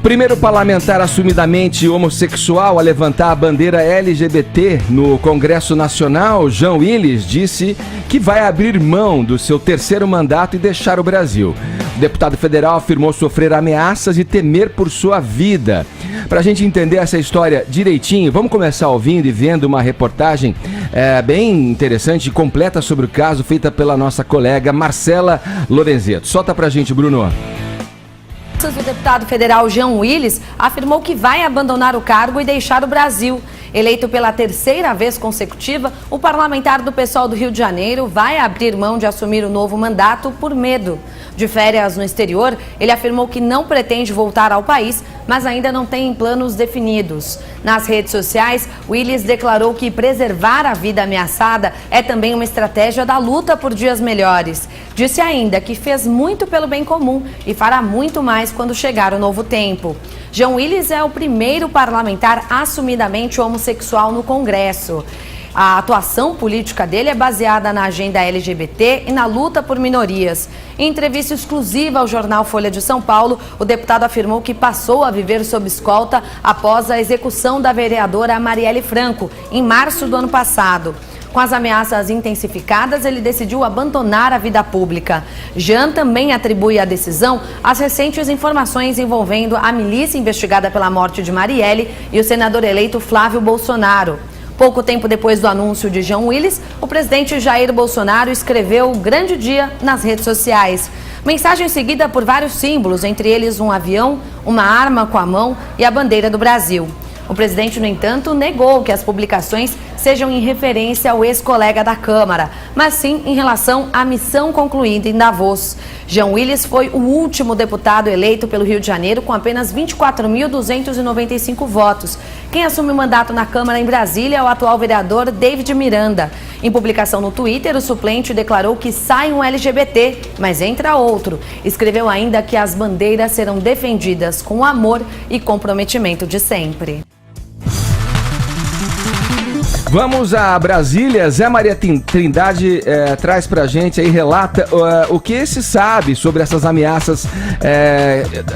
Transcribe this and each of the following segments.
Primeiro parlamentar assumidamente homossexual a levantar a bandeira LGBT no Congresso Nacional, Jean Willis, disse que vai abrir mão do seu terceiro mandato e deixar o Brasil. O deputado federal afirmou sofrer ameaças e temer por sua vida. Para a gente entender essa história direitinho, vamos começar ouvindo e vendo uma reportagem bem interessante e completa sobre o caso, feita pela nossa colega Marcela Lorenzetto. Solta pra gente, Bruno. O deputado federal Jean Willis afirmou que vai abandonar o cargo e deixar o Brasil. Eleito pela terceira vez consecutiva, o parlamentar do PSOL do Rio de Janeiro vai abrir mão de assumir o novo mandato por medo. De férias no exterior, ele afirmou que não pretende voltar ao país, mas ainda não tem planos definidos. Nas redes sociais, Willis declarou que preservar a vida ameaçada é também uma estratégia da luta por dias melhores. Disse ainda que fez muito pelo bem comum e fará muito mais quando chegar o novo tempo. Jean Willis é o primeiro parlamentar assumidamente homossexual no Congresso. A atuação política dele é baseada na agenda LGBT e na luta por minorias. Em entrevista exclusiva ao jornal Folha de São Paulo, o deputado afirmou que passou a viver sob escolta após a execução da vereadora Marielle Franco, em março do ano passado. Com as ameaças intensificadas, ele decidiu abandonar a vida pública. Jean também atribui a decisão às recentes informações envolvendo a milícia investigada pela morte de Marielle e o senador eleito Flávio Bolsonaro. Pouco tempo depois do anúncio de Jean Willis, o presidente Jair Bolsonaro escreveu "Grande Dia" nas redes sociais. Mensagem seguida por vários símbolos, entre eles um avião, uma arma com a mão e a bandeira do Brasil. O presidente, no entanto, negou que as publicações sejam em referência ao ex-colega da Câmara, mas sim em relação à missão concluída em Davos. Jean Willis foi o último deputado eleito pelo Rio de Janeiro com apenas 24.295 votos. Quem assume o mandato na Câmara em Brasília é o atual vereador David Miranda. Em publicação no Twitter, o suplente declarou que sai um LGBT, mas entra outro. Escreveu ainda que as bandeiras serão defendidas com amor e comprometimento de sempre. Vamos a Brasília. Zé Maria Trindade traz pra gente aí, relata o que se sabe sobre essas ameaças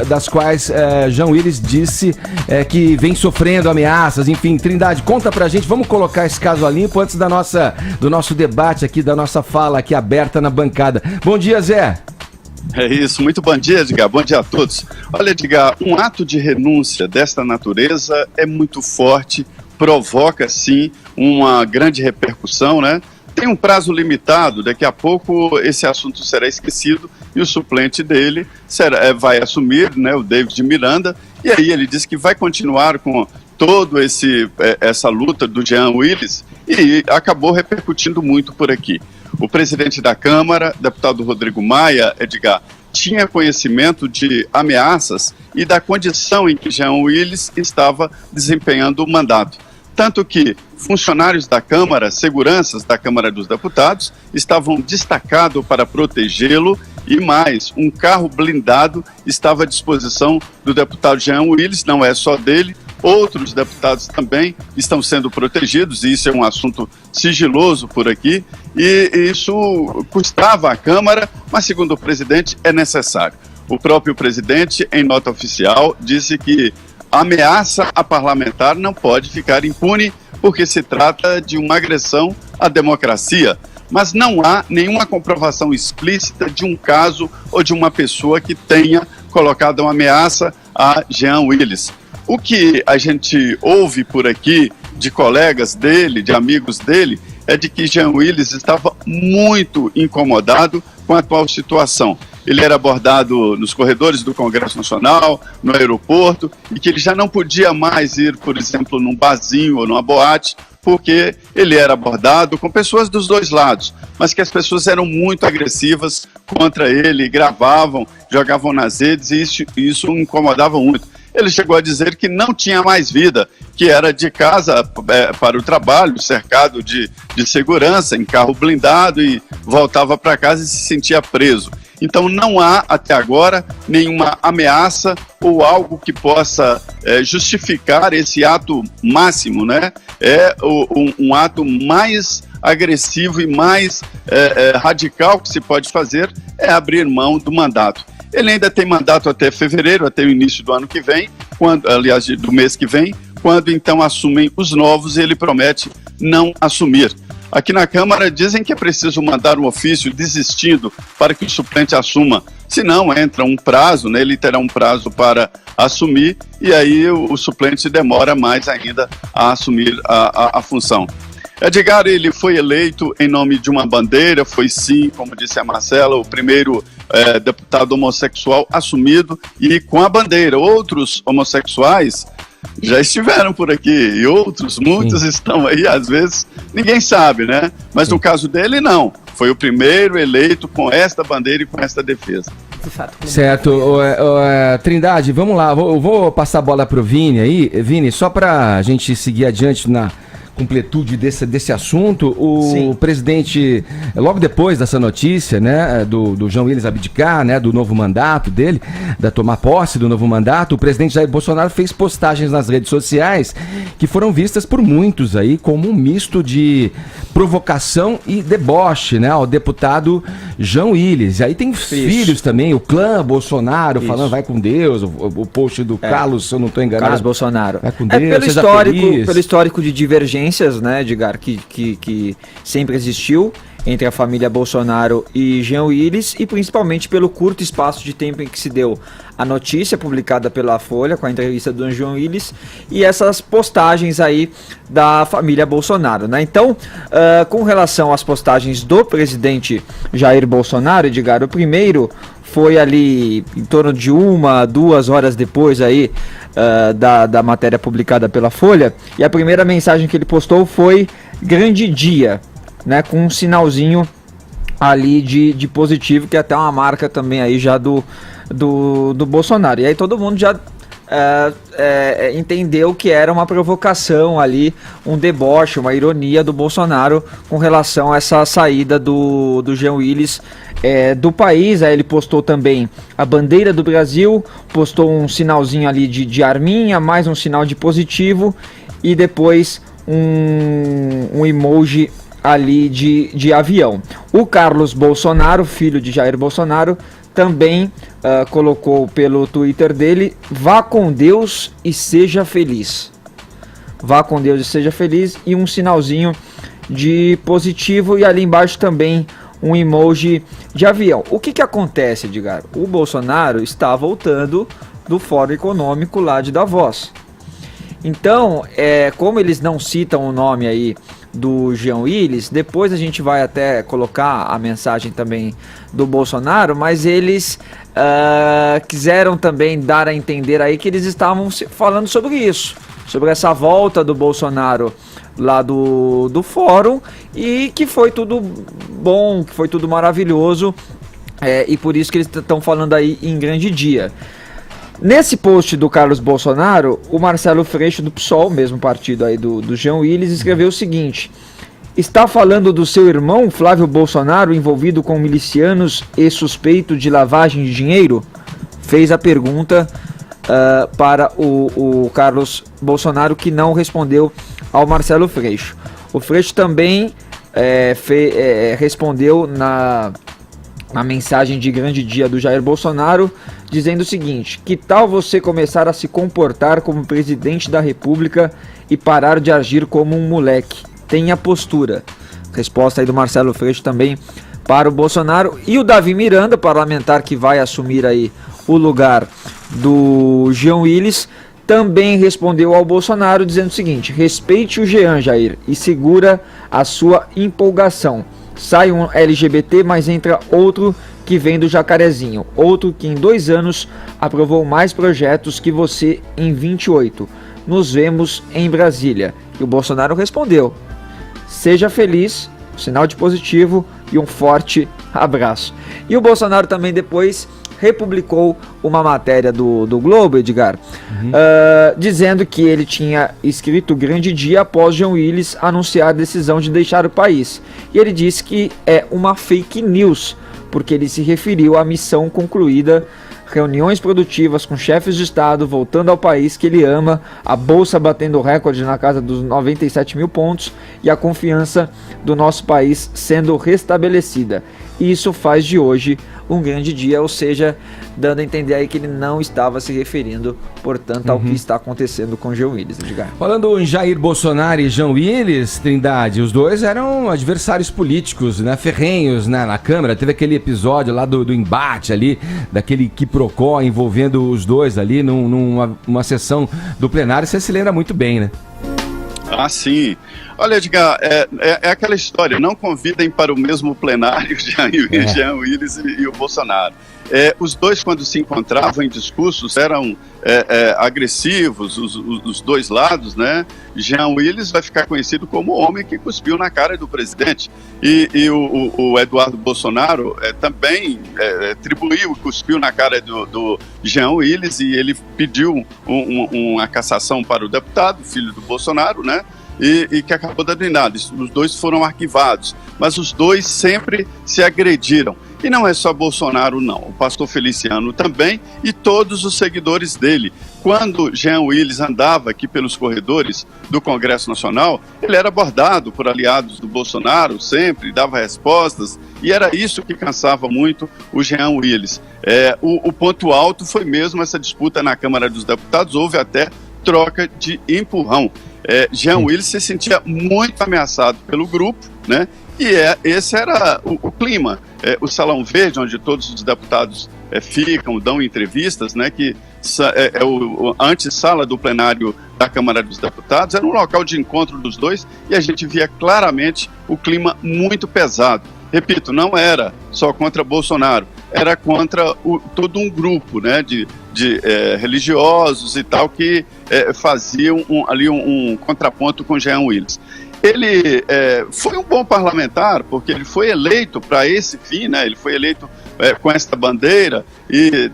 das quais Jean Willis disse que vem sofrendo ameaças. Enfim, Trindade, conta pra gente, vamos colocar esse caso a limpo antes do nosso debate aqui, da nossa fala aqui aberta na bancada. Bom dia, Zé. É isso, muito bom dia, Edgar, bom dia a todos. Olha, Edgar, um ato de renúncia desta natureza é muito forte, provoca sim uma grande repercussão, né? Tem um prazo limitado, daqui a pouco esse assunto será esquecido e o suplente dele vai assumir, né, o David Miranda, e aí ele disse que vai continuar com todo essa luta do Jean Willis e acabou repercutindo muito por aqui. O presidente da Câmara, deputado Rodrigo Maia, Edgar, tinha conhecimento de ameaças e da condição em que Jean Willis estava desempenhando o mandato. Tanto que funcionários da Câmara, seguranças da Câmara dos Deputados, estavam destacados para protegê-lo e mais, um carro blindado estava à disposição do deputado Jean Willis, não é só dele, outros deputados também estão sendo protegidos, e isso é um assunto sigiloso por aqui, e isso custava à Câmara, mas segundo o presidente é necessário. O próprio presidente, em nota oficial, disse que a ameaça a parlamentar não pode ficar impune porque se trata de uma agressão à democracia, mas não há nenhuma comprovação explícita de um caso ou de uma pessoa que tenha colocado uma ameaça a Jean Willis. O que a gente ouve por aqui de colegas dele, de amigos dele, é de que Jean Willis estava muito incomodado com a atual situação. Ele era abordado nos corredores do Congresso Nacional, no aeroporto, e que ele já não podia mais ir, por exemplo, num barzinho ou numa boate, porque ele era abordado com pessoas dos dois lados, mas que as pessoas eram muito agressivas contra ele, gravavam, jogavam nas redes, e isso o incomodava muito. Ele chegou a dizer que não tinha mais vida, que era de casa para o trabalho, cercado de segurança, em carro blindado, e voltava para casa e se sentia preso. Então não há, até agora, nenhuma ameaça ou algo que possa justificar esse ato máximo, né? É um ato mais agressivo e mais radical que se pode fazer é abrir mão do mandato. Ele ainda tem mandato até fevereiro, até o início do ano que vem, aliás, do mês que vem, quando então assumem os novos, ele promete não assumir. Aqui na Câmara dizem que é preciso mandar um ofício desistindo para que o suplente assuma. Se não, entra um prazo, né? Ele terá um prazo para assumir e aí o suplente demora mais ainda a assumir a função. Edgar, ele foi eleito em nome de uma bandeira, foi sim, como disse a Marcela, o primeiro deputado homossexual assumido e com a bandeira. Outros homossexuais já estiveram por aqui e outros, muitos estão aí, às vezes ninguém sabe, né? Mas no caso dele, não. Foi o primeiro eleito com esta bandeira e com esta defesa. Certo. Trindade, vamos lá. Vou passar a bola pro Vini aí. Vini, só pra gente seguir adiante na completude desse assunto, o presidente, logo depois dessa notícia, né, do Jean Willis abdicar, né, do novo mandato dele, da tomar posse do novo mandato, o presidente Jair Bolsonaro fez postagens nas redes sociais que foram vistas por muitos aí como um misto de provocação e deboche, né, ao deputado Jean Willis. E aí tem filhos também, o clã Bolsonaro falando vai com Deus, o post do Carlos, se eu não estou enganado. Carlos Bolsonaro. Vai com Deus, pelo histórico de divergências, né, Edgar, que sempre existiu entre a família Bolsonaro e Jean Willis, e principalmente pelo curto espaço de tempo em que se deu a notícia publicada pela Folha com a entrevista do Jean Willis e essas postagens aí da família Bolsonaro, né? Então, com relação às postagens do presidente Jair Bolsonaro, Edgar, o primeiro foi ali em torno de 1-2 horas depois aí da matéria publicada pela Folha, e a primeira mensagem que ele postou foi grande dia, né, com um sinalzinho ali de positivo, que é até uma marca também aí já do Bolsonaro. E aí todo mundo já entendeu que era uma provocação ali, um deboche, uma ironia do Bolsonaro com relação a essa saída do Jean Willis do país. Aí ele postou também a bandeira do Brasil, postou um sinalzinho ali de arminha, mais um sinal de positivo e depois um emoji ali de avião. O Carlos Bolsonaro, filho de Jair Bolsonaro, também colocou pelo Twitter dele: vá com Deus e seja feliz. Vá com Deus e seja feliz, e um sinalzinho de positivo, e ali embaixo também um emoji de avião. O que acontece, Edgar? O Bolsonaro está voltando do Fórum Econômico lá de Davos. Então, como eles não citam o nome aí do Jean Willis, depois a gente vai até colocar a mensagem também do Bolsonaro, mas eles quiseram também dar a entender aí que eles estavam falando sobre isso, sobre essa volta do Bolsonaro lá do fórum, e que foi tudo bom, que foi tudo maravilhoso, e por isso que eles estão falando aí em grande dia. Nesse post do Carlos Bolsonaro, o Marcelo Freixo, do PSOL, mesmo partido aí do Jean Willis, escreveu o seguinte: está falando do seu irmão Flávio Bolsonaro envolvido com milicianos e suspeito de lavagem de dinheiro? Fez a pergunta para o Carlos Bolsonaro, que não respondeu ao Marcelo Freixo. O Freixo também respondeu na mensagem de grande dia do Jair Bolsonaro, dizendo o seguinte: que tal você começar a se comportar como presidente da República e parar de agir como um moleque? Tenha postura. Resposta aí do Marcelo Freixo também para o Bolsonaro. E o Davi Miranda, parlamentar que vai assumir aí o lugar do Jean Willis, também respondeu ao Bolsonaro dizendo o seguinte: respeite o Jean, Jair, e segura a sua empolgação. Sai um LGBT, mas entra outro que vem do Jacarezinho. Outro que em 2 anos aprovou mais projetos que você em 28. Nos vemos em Brasília. E o Bolsonaro respondeu: seja feliz, sinal de positivo e um forte abraço. E o Bolsonaro também depois republicou uma matéria do Globo, Edgar, dizendo que ele tinha escrito grande dia após Jean Willis anunciar a decisão de deixar o país. E ele disse que é uma fake news, porque ele se referiu à missão concluída, reuniões produtivas com chefes de Estado, voltando ao país que ele ama, a Bolsa batendo recorde na casa dos 97 mil pontos e a confiança do nosso país sendo restabelecida. e isso faz de hoje um grande dia, ou seja, dando a entender aí que ele não estava se referindo, portanto, ao que está acontecendo com Jean Willis, Edgar. Falando em Jair Bolsonaro e Jean Willis, Trindade, os dois eram adversários políticos, né, ferrenhos, né, na Câmara. Teve aquele episódio lá do embate ali, daquele quiprocó envolvendo os dois ali numa sessão do plenário. Você se lembra muito bem, né? Ah, sim. Olha, Edgar, é aquela história, não convidem para o mesmo plenário Jean Willis e o Bolsonaro. Os dois, quando se encontravam em discursos, eram agressivos, os dois lados, né? Jean Willis vai ficar conhecido como o homem que cuspiu na cara do presidente. E o Eduardo Bolsonaro também atribuiu, cuspiu na cara do Jean Willis, e ele pediu uma cassação para o deputado, filho do Bolsonaro, né? E que acabou dando em nada. Os dois foram arquivados, mas os dois sempre se agrediram. E não é só Bolsonaro, não. O pastor Feliciano também e todos os seguidores dele. Quando Jean Willis andava aqui pelos corredores do Congresso Nacional, ele era abordado por aliados do Bolsonaro sempre, dava respostas, e era isso que cansava muito o Jean Willis. O ponto alto foi mesmo essa disputa na Câmara dos Deputados, houve até troca de empurrão. Jean Willis se sentia muito ameaçado pelo grupo, né? E esse era o clima. O Salão Verde, onde todos os deputados ficam, dão entrevistas, né? Que a antessala do plenário da Câmara dos Deputados, era um local de encontro dos dois, e a gente via claramente o clima muito pesado. Repito, não era só contra Bolsonaro, era contra todo um grupo, né, de religiosos e tal, que faziam ali um contraponto com Jean Willis. Ele foi um bom parlamentar, porque ele foi eleito para esse fim, né? Ele foi eleito com esta bandeira e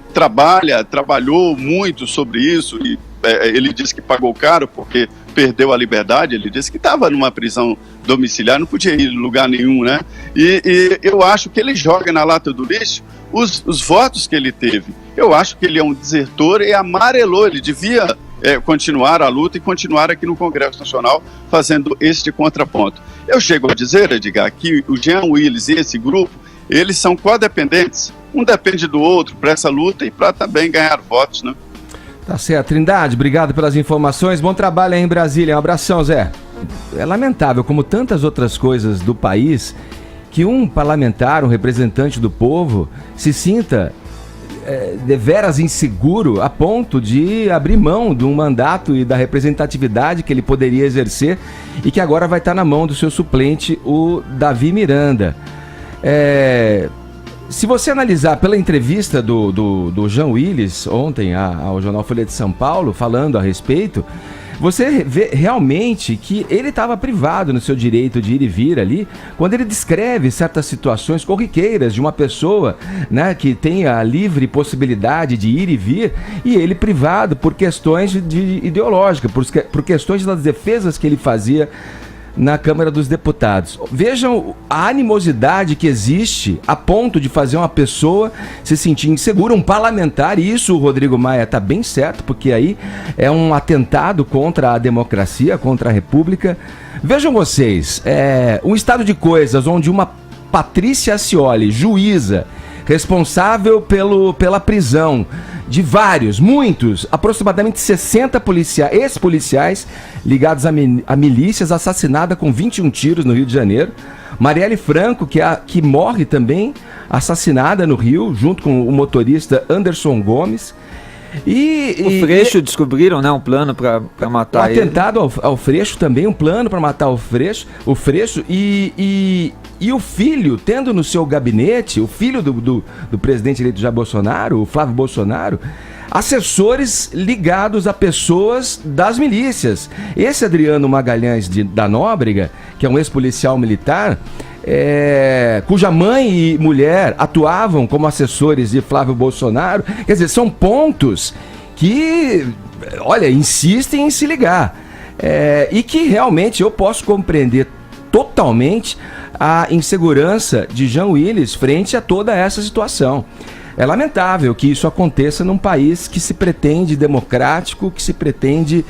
trabalhou muito sobre isso, e ele disse que pagou caro porque perdeu a liberdade. Ele disse que estava numa prisão domiciliar, não podia ir em lugar nenhum, né? E eu acho que ele joga na lata do lixo os votos que ele teve. Eu acho que ele é um desertor e amarelou. Ele devia continuar a luta e continuar aqui no Congresso Nacional fazendo este contraponto. Eu chego a dizer, Edgar, que o Jean Willis e esse grupo, eles são codependentes. Um depende do outro para essa luta e para também ganhar votos, né? Tá certo. Trindade, obrigado pelas informações. Bom trabalho aí em Brasília. Um abração, Zé. É lamentável, como tantas outras coisas do país, que um parlamentar, um representante do povo, se sinta deveras inseguro a ponto de abrir mão de um mandato e da representatividade que ele poderia exercer, e que agora vai estar na mão do seu suplente, o Davi Miranda. Se você analisar pela entrevista do Jean Willis ontem ao jornal Folha de São Paulo, falando a respeito, você vê realmente que ele estava privado no seu direito de ir e vir ali, quando ele descreve certas situações corriqueiras de uma pessoa, né, que tem a livre possibilidade de ir e vir, e ele privado por questões ideológicas, por questões das defesas que ele fazia na Câmara dos Deputados. Vejam a animosidade que existe a ponto de fazer uma pessoa se sentir insegura, um parlamentar, e isso o Rodrigo Maia está bem certo, porque aí é um atentado contra a democracia, contra a República. Vejam vocês, um estado de coisas onde uma Patrícia Ascioli, juíza, responsável pela prisão de muitos, aproximadamente 60 ex-policiais ligados a milícias, assassinada com 21 tiros no Rio de Janeiro. Marielle Franco, que morre também, assassinada no Rio, junto com o motorista Anderson Gomes. O Freixo descobriram, né, um plano para matar ele. O atentado ao Freixo também, um plano para matar o Freixo, e o filho, tendo no seu gabinete, o filho do presidente eleito Jair Bolsonaro, o Flávio Bolsonaro, assessores ligados a pessoas das milícias. Esse Adriano Magalhães da Nóbrega, que é um ex-policial militar, cuja mãe e mulher atuavam como assessores de Flávio Bolsonaro. Quer dizer, são pontos que, olha, insistem em se ligar. E que realmente eu posso compreender totalmente a insegurança de Jean Willis frente a toda essa situação. É lamentável que isso aconteça num país que se pretende democrático, que se pretende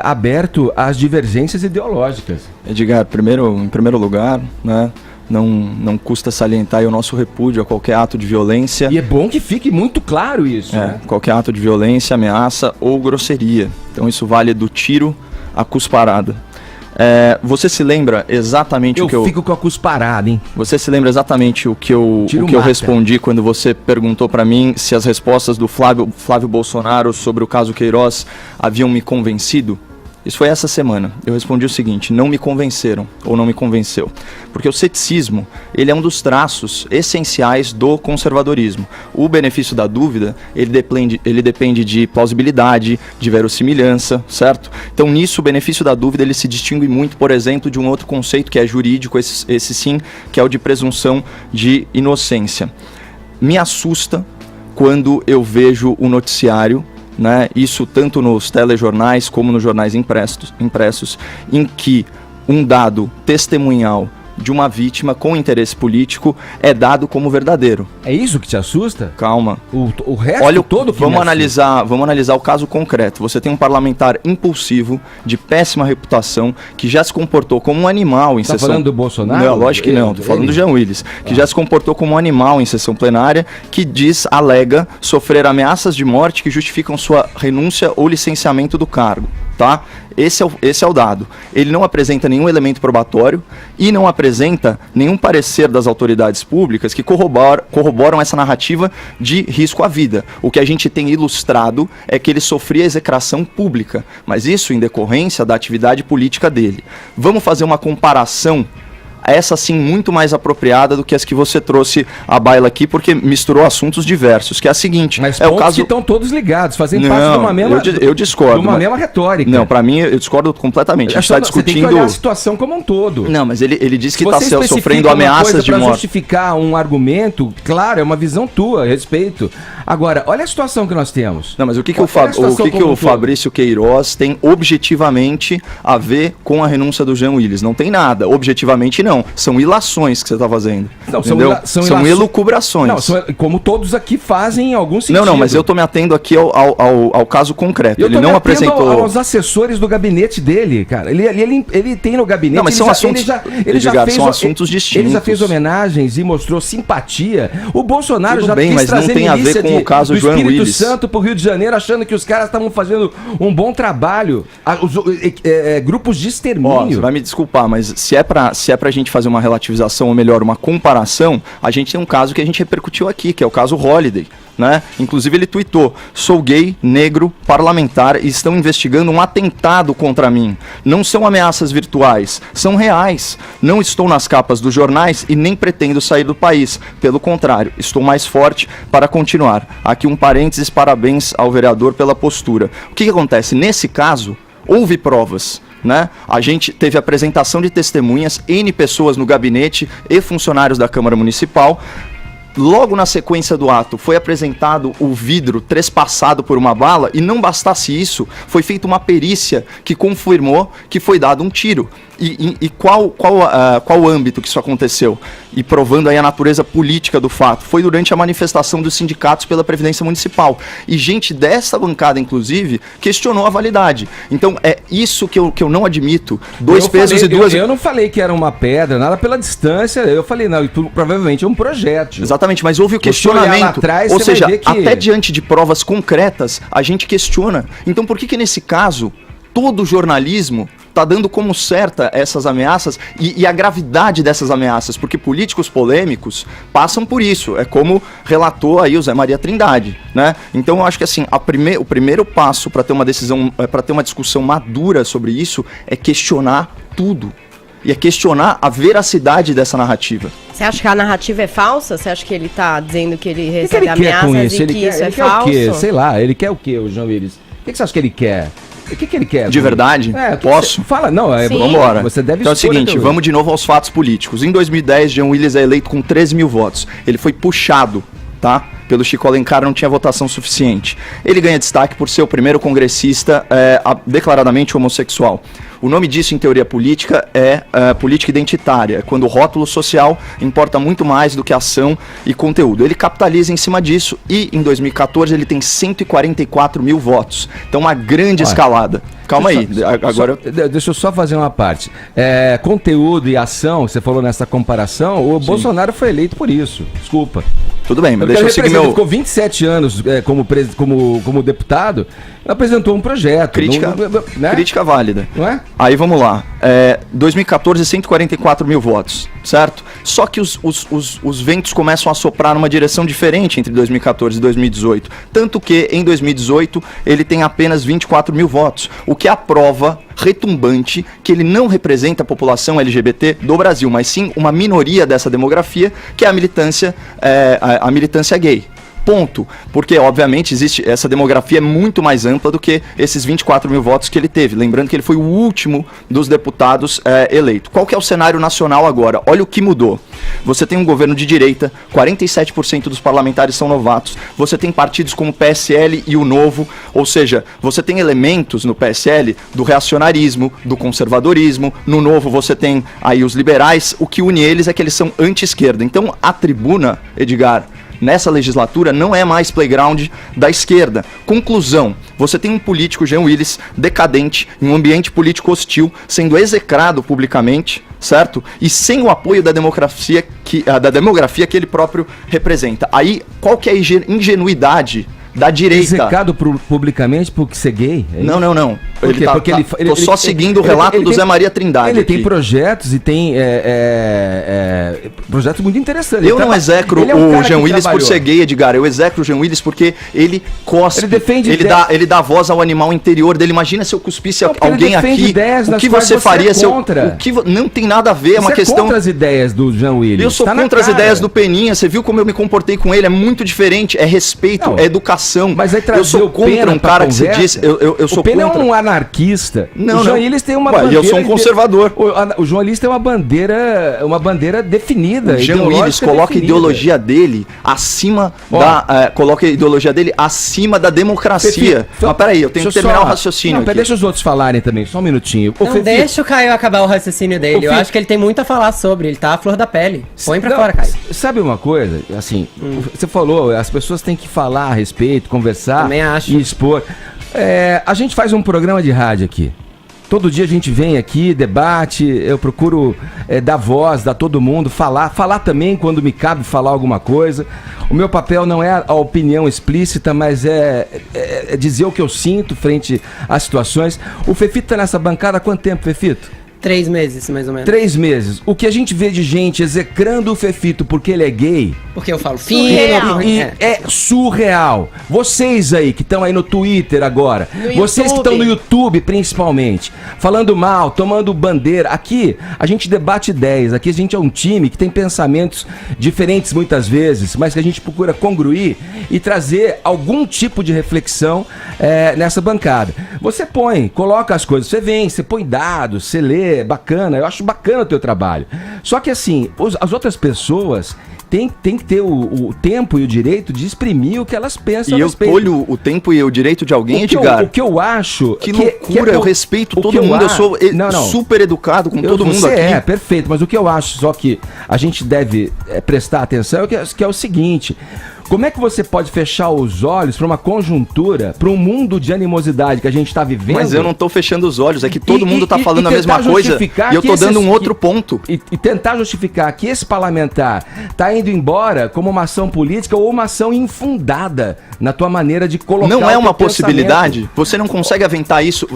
aberto às divergências ideológicas. Edgar, em primeiro lugar, né, Não custa salientar aí o nosso repúdio a qualquer ato de violência. E é bom que fique muito claro isso, né? Qualquer ato de violência, ameaça ou grosseria. Então isso vale do tiro à cusparada. Você se lembra exatamente o que eu... Eu fico com a cusparada, hein? Você se lembra exatamente o que eu respondi quando você perguntou para mim se as respostas do Flávio Bolsonaro sobre o caso Queiroz haviam me convencido? Isso foi essa semana. Eu respondi o seguinte: não me convenceram, ou não me convenceu. Porque o ceticismo, ele é um dos traços essenciais do conservadorismo. O benefício da dúvida, ele depende de plausibilidade, de verossimilhança, certo? Então nisso o benefício da dúvida, ele se distingue muito, por exemplo, de um outro conceito que é jurídico, esse sim, que é o de presunção de inocência. Me assusta quando eu vejo o noticiário, né, isso tanto nos telejornais como nos jornais impressos, em que um dado testemunhal de uma vítima com interesse político é dado como verdadeiro. É isso que te assusta? Calma. O resto Olha, todo que vamos analisar o caso concreto. Você tem um parlamentar impulsivo, de péssima reputação, que já se comportou como um animal em sessão... Tá falando do Bolsonaro? Não, lógico que não. Tô falando do Jean Willis, que já se comportou como um animal em sessão plenária, que alega sofrer ameaças de morte que justificam sua renúncia ou licenciamento do cargo, tá? Esse é o dado. Ele não apresenta nenhum elemento probatório e não apresenta nenhum parecer das autoridades públicas que corroboram essa narrativa de risco à vida. O que a gente tem ilustrado é que ele sofria execração pública, mas isso em decorrência da atividade política dele. Vamos fazer uma comparação, essa sim muito mais apropriada do que as que você trouxe à baila aqui, porque misturou assuntos diversos, que é a seguinte... Mas o caso que estão todos ligados, fazendo parte de uma mesma... Eu discordo. De uma mesma retórica. Não, para mim, eu discordo completamente. A gente está discutindo... Você tem que olhar a situação como um todo. Não, mas ele disse que está sofrendo ameaças de morte. Para justificar um argumento, claro, é uma visão tua, respeito. Agora, olha a situação que nós temos. Não, mas o que o Fabrício Queiroz tem objetivamente a ver com a renúncia do Jean Willis? Não tem nada. Objetivamente, não. São ilações que você está fazendo. Não, são elucubrações. Não, como todos aqui fazem em algum sentido. Não, mas eu estou me atendo aqui ao caso concreto. Ele não apresentou... aos assessores do gabinete dele, cara. Ele tem no gabinete... Não, mas são assuntos... são assuntos distintos. Ele já fez homenagens e mostrou simpatia. O Bolsonaro Tudo já bem, quis mas trazer não tem a ver com o caso do Jean Espírito Willis. Santo pro Rio de Janeiro, achando que os caras estavam fazendo um bom trabalho. Grupos de extermínio. Você vai me desculpar, mas se é pra gente fazer uma relativização, ou melhor, uma comparação, a gente tem um caso que a gente repercutiu aqui, que é o caso Holliday, né? Inclusive ele tweetou: sou gay, negro, parlamentar e estão investigando um atentado contra mim. Não são ameaças virtuais, são reais. Não estou nas capas dos jornais e nem pretendo sair do país. Pelo contrário, estou mais forte para continuar. Aqui um parênteses, parabéns ao vereador pela postura. O que acontece? Nesse caso, houve provas, né? A gente teve apresentação de testemunhas, N pessoas no gabinete e funcionários da Câmara Municipal. Logo na sequência do ato, foi apresentado o vidro trespassado por uma bala e não bastasse isso, foi feita uma perícia que confirmou que foi dado um tiro. E qual o âmbito que isso aconteceu? E provando aí a natureza política do fato, foi durante a manifestação dos sindicatos pela Previdência Municipal. E gente dessa bancada, inclusive, questionou a validade. Então, é isso que eu não admito. Eu não falei que era uma pedra, nada pela distância. Eu falei, não, provavelmente é um projétil. Exatamente, mas houve o questionamento. Ou seja, até diante de provas concretas, a gente questiona. Então, por que nesse caso, todo o jornalismo está dando como certa essas ameaças e a gravidade dessas ameaças, porque políticos polêmicos passam por isso, é como relatou aí o Zé Maria Trindade, né? Então eu acho que assim, o primeiro passo para ter uma decisão, para ter uma discussão madura sobre isso é questionar tudo. E é questionar a veracidade dessa narrativa. Você acha que a narrativa é falsa? Você acha que ele está dizendo que ele recebe ameaças e que isso é falso? Ele quer o quê? Sei lá, ele quer o quê, o Jean Willis? O que você acha que ele quer? O que ele quer? De verdade? Posso? Fala, não, vamos embora. Você deve então é o seguinte, vamos de novo aos fatos políticos. Em 2010, Jean Willis é eleito com 13 mil votos. Ele foi puxado, tá? pelo Chico Alencar não tinha votação suficiente. Ele ganha destaque por ser o primeiro congressista declaradamente homossexual. O nome disso em teoria política é política identitária, quando o rótulo social importa muito mais do que ação e conteúdo. Ele capitaliza em cima disso e em 2014 ele tem 144 mil votos. Então uma grande escalada. Calma aí, agora... Deixa eu só fazer uma parte. Conteúdo e ação, você falou nessa comparação, o Bolsonaro foi eleito por isso. Desculpa. Tudo bem, mas deixa eu seguir meu... Ele ficou 27 anos como deputado, apresentou um projeto. Crítica válida. Não é? Aí vamos lá. 2014, 144 mil votos, certo? Só que os ventos começam a soprar numa direção diferente entre 2014 e 2018. Tanto que, em 2018, ele tem apenas 24 mil votos. O que é a prova retumbante que ele não representa a população LGBT do Brasil, mas sim uma minoria dessa demografia, que é a militância gay. Ponto. Porque, obviamente, existe essa demografia muito mais ampla do que esses 24 mil votos que ele teve. Lembrando que ele foi o último dos deputados eleito. Qual que é o cenário nacional agora? Olha o que mudou. Você tem um governo de direita, 47% dos parlamentares são novatos. Você tem partidos como o PSL e o Novo, ou seja, você tem elementos no PSL do reacionarismo, do conservadorismo. No Novo você tem aí os liberais. O que une eles é que eles são anti-esquerda. Então, a tribuna, Edgar, nessa legislatura não é mais playground da esquerda. Conclusão, você tem um político, Jean Willis, decadente, em um ambiente político hostil, sendo execrado publicamente, certo? E sem o apoio da demografia que ele próprio representa. Aí, qual que é a ingenuidade da direita? Execrado publicamente por ser gay? Não. Por quê? Porque tô só seguindo o relato do Zé Maria Trindade. Ele tem projetos e tem projetos muito interessantes. Eu não execro o Jean Willis por ser gay, Edgar. Eu execro o Jean Willis porque ele cospe. Ele defende ele dá voz ao animal interior dele. Imagina se eu cuspisse alguém aqui. O que você faria se eu... Não tem nada a ver, é uma questão... contra as ideias do Jean Willis. Eu sou contra as ideias do Peninha. Você viu como eu me comportei com ele? É muito diferente. É respeito, é educação. Mas aí trazer eu sou contra um cara que se diz... Eu sou contra... O Pena é um anarquista. Não, o Jean Willis tem uma bandeira... Eu sou um conservador. O Jean Willis tem uma bandeira definida. O Jean Willis coloca a ideologia dele acima da democracia. Mas peraí, eu tenho que terminar o raciocínio aqui. Deixa os outros falarem também, só um minutinho. Deixa o Caio acabar o raciocínio dele. Eu acho que ele tem muito a falar sobre. Ele tá à flor da pele. Põe pra fora, Caio. Sabe uma coisa? Assim, você falou, as pessoas têm que falar a respeito, conversar e expor. A gente faz um programa de rádio aqui. Todo dia a gente vem aqui, debate, eu procuro dar voz, dar todo mundo, falar também quando me cabe falar alguma coisa. O meu papel não é a opinião explícita, mas é dizer o que eu sinto frente às situações. O Fefito tá nessa bancada há quanto tempo, Fefito? 3 meses, mais ou menos. 3 meses. O que a gente vê de gente execrando o Fefito porque ele é gay... Porque eu falo fino. É surreal. Vocês aí que estão aí no Twitter agora, vocês que estão no YouTube principalmente, falando mal, tomando bandeira. Aqui a gente debate ideias, aqui a gente é um time que tem pensamentos diferentes muitas vezes, mas que a gente procura congruir e trazer algum tipo de reflexão nessa bancada. Você coloca as coisas, você vem, você põe dados, você lê, bacana, eu acho bacana o teu trabalho. Só que assim, as outras pessoas tem que ter o tempo e o direito de exprimir o que elas pensam. E eu tolho o tempo e o direito de alguém, Edgar? O que eu acho... Que loucura, eu respeito todo mundo, eu sou super educado com todo mundo aqui. Perfeito, mas o que eu acho só que a gente deve prestar atenção que é o seguinte... Como é que você pode fechar os olhos para uma conjuntura, para um mundo de animosidade que a gente está vivendo? Mas eu não estou fechando os olhos, é que todo mundo está falando a mesma coisa e eu estou dando um outro ponto. E tentar justificar que esse parlamentar está indo embora como uma ação política ou uma ação infundada na tua maneira de colocar. Não é uma possibilidade? Você não consegue aventar isso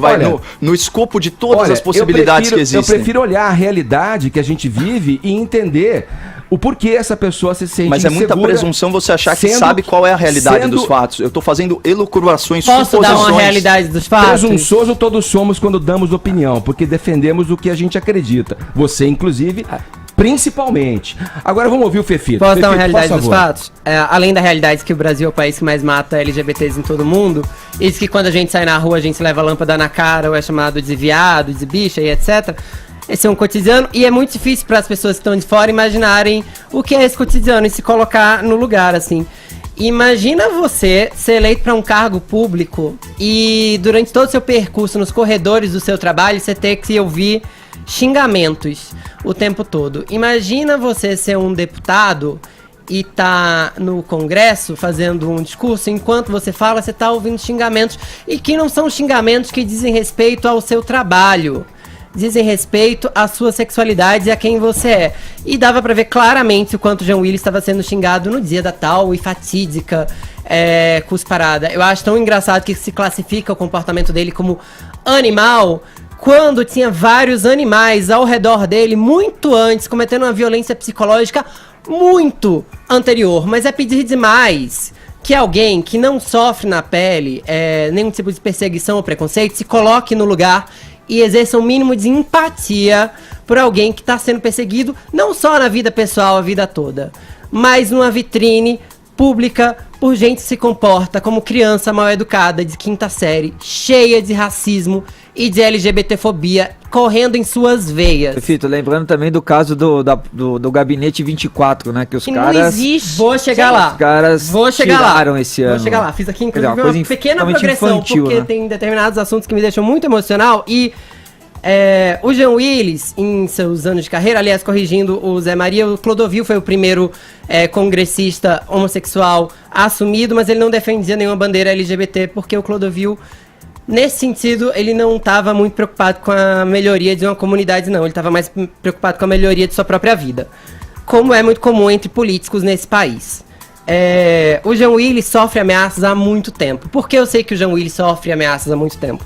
no escopo de todas as possibilidades que existem. Eu prefiro olhar a realidade que a gente vive e entender o porquê essa pessoa se sente Mas é muita presunção você achar que sabe qual é a realidade dos fatos. Eu estou fazendo elucubrações, suposições. Posso dar uma realidade dos fatos? Presunçoso todos somos quando damos opinião, porque defendemos o que a gente acredita. Você, inclusive, principalmente. Agora vamos ouvir o Fefito. Posso dar uma realidade dos fatos? Além da realidade que o Brasil é o país que mais mata LGBTs em todo o mundo, isso que quando a gente sai na rua, a gente leva a lâmpada na cara, ou é chamado de viado, de bicha e etc., esse é um cotidiano e é muito difícil para as pessoas que estão de fora imaginarem o que é esse cotidiano e se colocar no lugar, assim. Imagina você ser eleito para um cargo público e durante todo o seu percurso nos corredores do seu trabalho você ter que ouvir xingamentos o tempo todo. Imagina você ser um deputado e tá no Congresso fazendo um discurso, enquanto você fala, você tá ouvindo xingamentos, e que não são xingamentos que dizem respeito ao seu trabalho, dizem respeito à sua sexualidade e a quem você é. E dava pra ver claramente o quanto o Jean Willis estava sendo xingado no dia da tal e fatídica cusparada. Eu acho tão engraçado que se classifica o comportamento dele como animal, quando tinha vários animais ao redor dele muito antes, cometendo uma violência psicológica muito anterior. Mas é pedir demais que alguém que não sofre na pele nenhum tipo de perseguição ou preconceito se coloque no lugar e exerça um mínimo de empatia por alguém que está sendo perseguido, não só na vida pessoal a vida toda, mas numa vitrine pública por gente que se comporta como criança mal educada de quinta série, cheia de racismo e de LGBTfobia correndo em suas veias. Fito, lembrando também do caso do Gabinete 24, né? Que os caras... Não existe. Vou chegar lá. Os caras tiraram esse ano. Vou chegar lá. Fiz aqui, inclusive, Quer dizer, uma pequena progressão, infantil, porque né? tem determinados assuntos que me deixam muito emocional. E o Jean Willis, em seus anos de carreira, aliás, corrigindo o Zé Maria, o Clodovil foi o primeiro congressista homossexual assumido, mas ele não defendia nenhuma bandeira LGBT, porque o Clodovil, nesse sentido, ele não estava muito preocupado com a melhoria de uma comunidade, não. Ele estava mais preocupado com a melhoria de sua própria vida, como é muito comum entre políticos nesse país. O Jean Willis sofre ameaças há muito tempo. Por que eu sei que o Jean Willis sofre ameaças há muito tempo?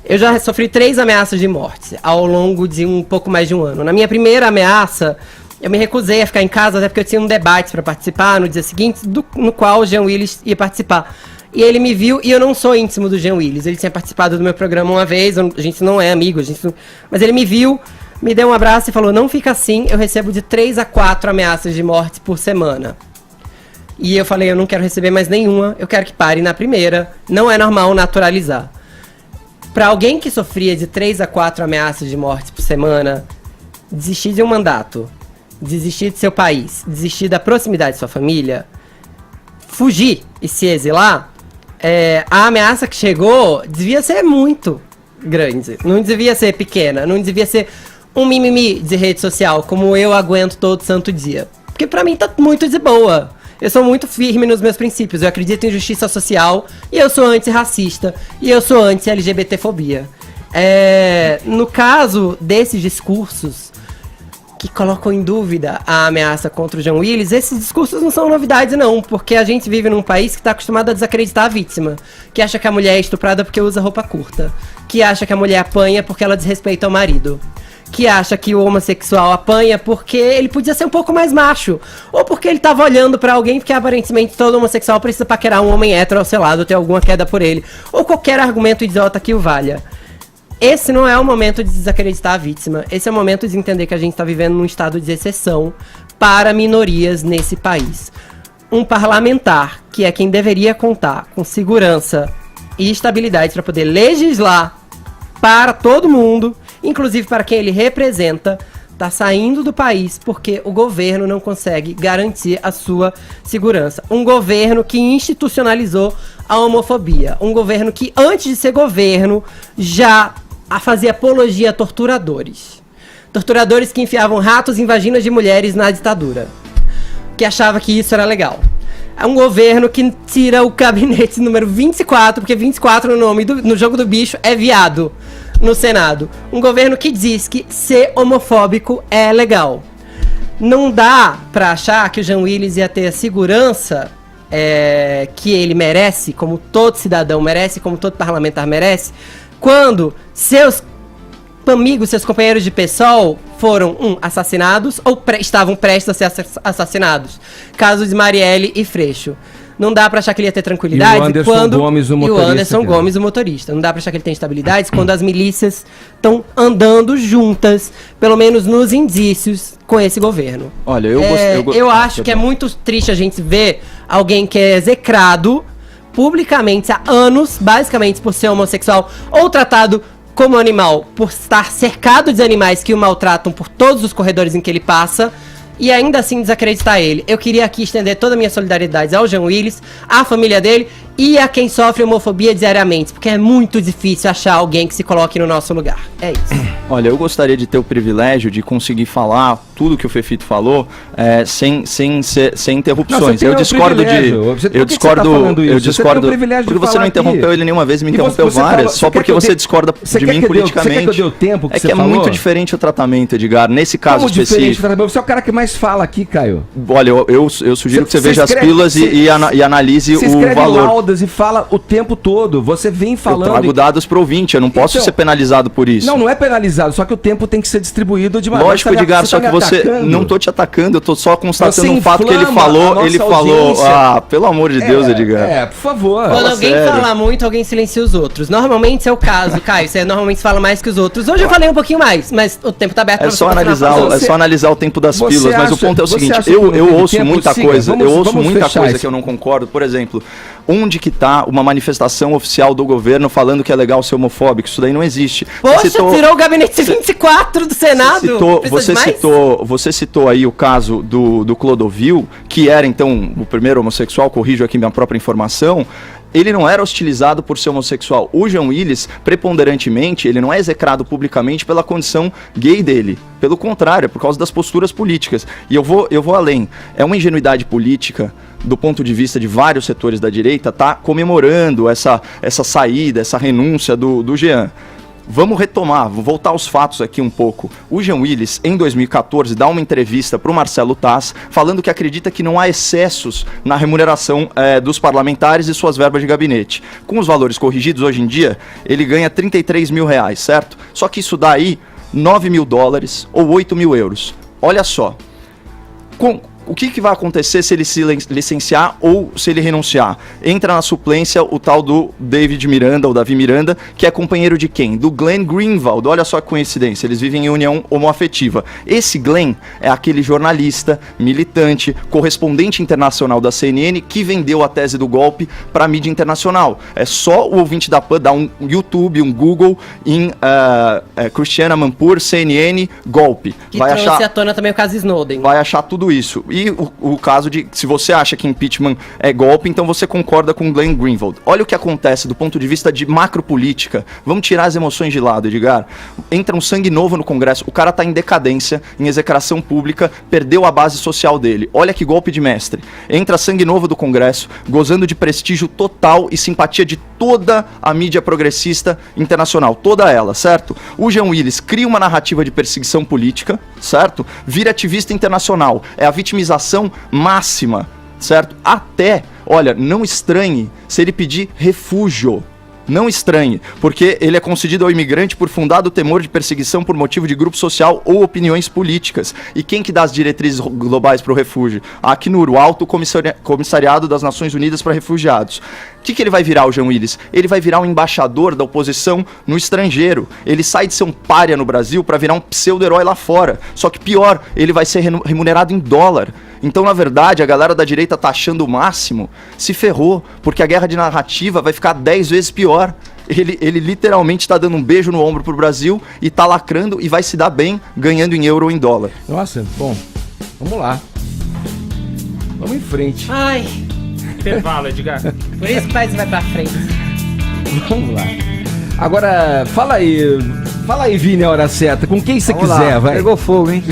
Eu já sofri 3 ameaças de morte ao longo de um pouco mais de um ano. Na minha primeira ameaça, eu me recusei a ficar em casa, até porque eu tinha um debate para participar no dia seguinte, no qual o Jean Willis ia participar. E ele me viu, e eu não sou íntimo do Jean Willis. Ele tinha participado do meu programa uma vez, a gente não é amigo, mas ele me viu, me deu um abraço e falou: não fica assim, eu recebo de 3 a 4 ameaças de morte por semana. E eu falei: eu não quero receber mais nenhuma, eu quero que pare na primeira, não é normal naturalizar. Para alguém que sofria de 3 a 4 ameaças de morte por semana, desistir de um mandato, desistir de seu país, desistir da proximidade de sua família, fugir e se exilar, a ameaça que chegou devia ser muito grande, não devia ser pequena, não devia ser um mimimi de rede social, como eu aguento todo santo dia. Porque pra mim tá muito de boa. Eu sou muito firme nos meus princípios, eu acredito em justiça social, e eu sou antirracista, e eu sou anti-LGBTfobia. No caso desses discursos que colocam em dúvida a ameaça contra o Jean Willis, esses discursos não são novidades não, porque a gente vive num país que está acostumado a desacreditar a vítima, que acha que a mulher é estuprada porque usa roupa curta, que acha que a mulher apanha porque ela desrespeita o marido, que acha que o homossexual apanha porque ele podia ser um pouco mais macho, ou porque ele tava olhando pra alguém, porque aparentemente todo homossexual precisa paquerar um homem hétero ao seu lado, ter alguma queda por ele, ou qualquer argumento idiota que o valha. Esse não é o momento de desacreditar a vítima, esse é o momento de entender que a gente tá vivendo num estado de exceção para minorias nesse país. Um parlamentar, que é quem deveria contar com segurança e estabilidade para poder legislar para todo mundo, inclusive para quem ele representa, está saindo do país porque o governo não consegue garantir a sua segurança. Um governo que institucionalizou a homofobia. Um governo que, antes de ser governo, já fazia apologia a torturadores. Torturadores que enfiavam ratos em vaginas de mulheres na ditadura. Que achava que isso era legal. É um governo que tira o gabinete número 24, porque 24 no jogo do bicho é viado, no Senado. Um governo que diz que ser homofóbico é legal. Não dá pra achar que o Jean Willis ia ter a segurança que ele merece, como todo cidadão merece, como todo parlamentar merece, quando seus amigos, seus companheiros de PSOL foram, assassinados ou estavam prestes a ser assassinados. Caso de Marielle e Freixo. Não dá pra achar que ele ia ter tranquilidade E o Anderson Gomes, o motorista. E o Anderson Gomes, o motorista. Não dá pra achar que ele tem estabilidade quando as milícias estão andando juntas, pelo menos nos indícios, com esse governo. Olha, eu acho que é muito triste a gente ver alguém que é execrado publicamente há anos, basicamente por ser homossexual, ou tratado como animal por estar cercado de animais que o maltratam por todos os corredores em que ele passa, e ainda assim desacreditar ele. Eu queria aqui estender toda a minha solidariedade ao Jean Willis, à família dele e a quem sofre homofobia diariamente, porque é muito difícil achar alguém que se coloque no nosso lugar. É isso. Olha, eu gostaria de ter o privilégio de conseguir falar tudo que o Fefito falou sem interrupções. Não, eu discordo porque você não interrompeu ele nenhuma vez, me interrompeu várias, só porque você discorda de mim politicamente. Você quer que eu dê o tempo que você falou? É muito diferente o tratamento, Edgar, nesse caso específico. Você é o cara que mais fala aqui, Caio. Olha, eu sugiro que você veja as pílulas e analise o valor. E fala o tempo todo. Você vem falando. Eu trago dados pro ouvinte, eu não posso ser penalizado por isso. Não é penalizado, só que o tempo tem que ser distribuído de maneira. Lógico, Edgar, só que você não tô te atacando, eu tô só constatando um fato que ele falou. Pelo amor de Deus, Edgar. Por favor. Quando alguém fala muito, alguém silencia os outros. Normalmente esse é o caso, Caio. Você normalmente fala mais que os outros. Hoje eu falei um pouquinho mais, mas o tempo tá aberto pra você. É só analisar o tempo das pílulas, mas o ponto é o seguinte, eu ouço muita coisa, que eu não concordo. Por exemplo, onde que tá uma manifestação oficial do governo falando que é legal ser homofóbico? Isso daí não existe. Poxa, tirou o gabinete 24 do Senado. Você citou aí o caso do Clodovil, que era então o primeiro homossexual, corrijo aqui minha própria informação. Ele não era hostilizado por ser homossexual. O Jean Willis, preponderantemente, ele não é execrado publicamente pela condição gay dele. Pelo contrário, é por causa das posturas políticas. E eu vou além. É uma ingenuidade política, do ponto de vista de vários setores da direita, tá comemorando essa saída, essa renúncia do Jean. Vamos retomar, vou voltar aos fatos aqui um pouco. O Jean Willis, em 2014, dá uma entrevista para o Marcelo Taz, falando que acredita que não há excessos na remuneração dos parlamentares e suas verbas de gabinete. Com os valores corrigidos, hoje em dia, ele ganha R$33 mil, certo? Só que isso dá aí $9 mil ou 8 mil euros. Olha só, o que vai acontecer se ele se licenciar ou se ele renunciar? Entra na suplência o tal do Davi Miranda, que é companheiro de quem? Do Glenn Greenwald. Olha só que coincidência, eles vivem em união homoafetiva. Esse Glenn é aquele jornalista, militante, correspondente internacional da CNN que vendeu a tese do golpe para a mídia internacional. É só o ouvinte da PAN dar um YouTube, um Google em Christiane Amanpour, CNN, golpe. Que trouxe à tona também o caso Snowden. Vai achar tudo isso. E o caso de, se você acha que impeachment é golpe, então você concorda com Glenn Greenwald. Olha o que acontece do ponto de vista de macropolítica. Vamos tirar as emoções de lado, Edgar. Entra um sangue novo no Congresso, o cara tá em decadência, em execração pública, perdeu a base social dele. Olha que golpe de mestre. Entra sangue novo do Congresso, gozando de prestígio total e simpatia de toda a mídia progressista internacional, toda ela, certo? O Jean Willis cria uma narrativa de perseguição política, certo? Vira ativista internacional, é a vitimização máxima, certo? Até, olha, não estranhe se ele pedir refúgio. Não estranhe, porque ele é concedido ao imigrante por fundado temor de perseguição por motivo de grupo social ou opiniões políticas. E quem que dá as diretrizes globais para o refúgio? A Acnur, o Alto Comissariado das Nações Unidas para Refugiados. O que ele vai virar, o Jean Willis? Ele vai virar um embaixador da oposição no estrangeiro. Ele sai de ser um pária no Brasil para virar um pseudo-herói lá fora. Só que pior, ele vai ser remunerado em dólar. Então, na verdade, a galera da direita tá achando o máximo, se ferrou, porque a guerra de narrativa vai ficar 10 vezes pior. Ele literalmente tá dando um beijo no ombro pro Brasil e tá lacrando e vai se dar bem ganhando em euro ou em dólar. Nossa, bom, vamos lá. Vamos em frente. Ai. Intervalo, Edgar. Por isso que o país vai pra frente. Vamos lá. Agora, fala aí, Vini, a hora certa, com quem você Vamos quiser, lá. vai. Pegou fogo, hein?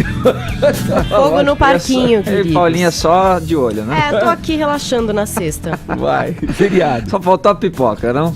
Fogo no parquinho, Ei, queridos. Paulinha só de olho, né? É, eu tô aqui relaxando na sexta. Vai, feriado. Só faltou a pipoca, não?